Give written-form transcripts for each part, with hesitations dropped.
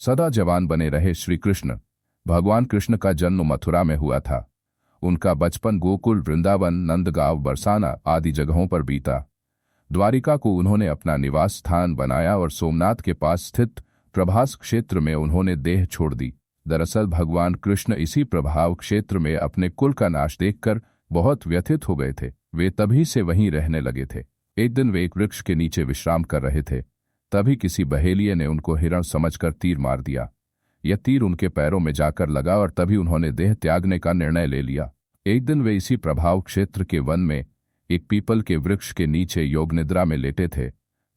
सदा जवान बने रहे श्री कृष्ण। भगवान कृष्ण का जन्म मथुरा में हुआ था। उनका बचपन गोकुल, वृंदावन, नंदगांव, बरसाना आदि जगहों पर बीता। द्वारिका को उन्होंने अपना निवास स्थान बनाया और सोमनाथ के पास स्थित प्रभास क्षेत्र में उन्होंने देह छोड़ दी। दरअसल भगवान कृष्ण इसी प्रभाव क्षेत्र में अपने कुल का नाश देखकर बहुत व्यथित हो गए थे। वे तभी से वहीं रहने लगे थे। एक दिन वे एक वृक्ष के नीचे विश्राम कर रहे थे, तभी किसी बहेलिये ने उनको हिरण समझकर तीर मार दिया। यह तीर उनके पैरों में जाकर लगा और तभी उन्होंने देह त्यागने का निर्णय ले लिया। एक दिन वे इसी प्रभाव क्षेत्र के वन में एक पीपल के वृक्ष के नीचे योग निद्रा में लेटे थे।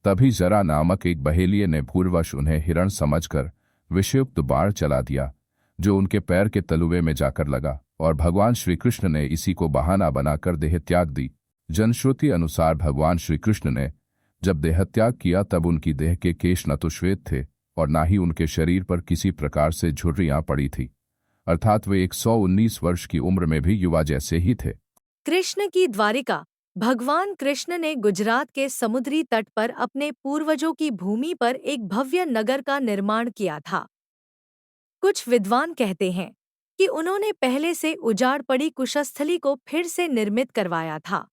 तभी जरा नामक एक बहेलिये ने भूलवश उन्हें हिरण समझकर विषयुक्त बाण चला दिया, जो उनके पैर के तलुए में जाकर लगा और भगवान श्री कृष्ण ने इसी को बहाना बनाकर देह त्याग दी। जनश्रुति अनुसार भगवान श्री कृष्ण ने जब देहत्याग किया तब उनकी देह के केश न तो श्वेत थे और न ही उनके शरीर पर किसी प्रकार से झुर्रियां पड़ी थी, अर्थात वे 119 वर्ष की उम्र में भी युवा जैसे ही थे। कृष्ण की द्वारिका। भगवान कृष्ण ने गुजरात के समुद्री तट पर अपने पूर्वजों की भूमि पर एक भव्य नगर का निर्माण किया था। कुछ विद्वान कहते हैं कि उन्होंने पहले से उजाड़ पड़ी कुशस्थली को फिर से निर्मित करवाया था।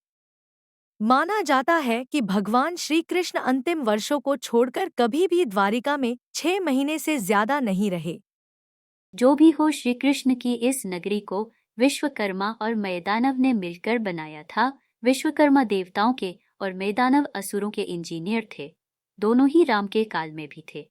माना जाता है कि भगवान श्री कृष्ण अंतिम वर्षों को छोड़कर कभी भी द्वारिका में 6 महीने से ज्यादा नहीं रहे। जो भी हो, श्री कृष्ण की इस नगरी को विश्वकर्मा और मैदानव ने मिलकर बनाया था। विश्वकर्मा देवताओं के और मैदानव असुरों के इंजीनियर थे। दोनों ही राम के काल में भी थे।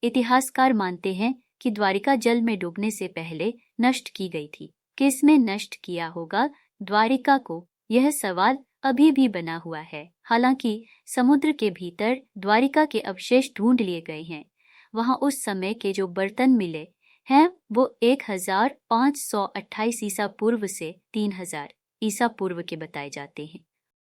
इतिहासकार मानते हैं कि द्वारिका जल में डूबने से पहले नष्ट की गई थी। किसने नष्ट किया होगा द्वारिका को, यह सवाल अभी भी बना हुआ है। हालांकि समुद्र के भीतर द्वारिका के अवशेष ढूंढ लिए गए हैं। वहां उस समय के जो बर्तन मिले हैं वो 1528 ईसा पूर्व से 3000 ईसा पूर्व के बताए जाते हैं।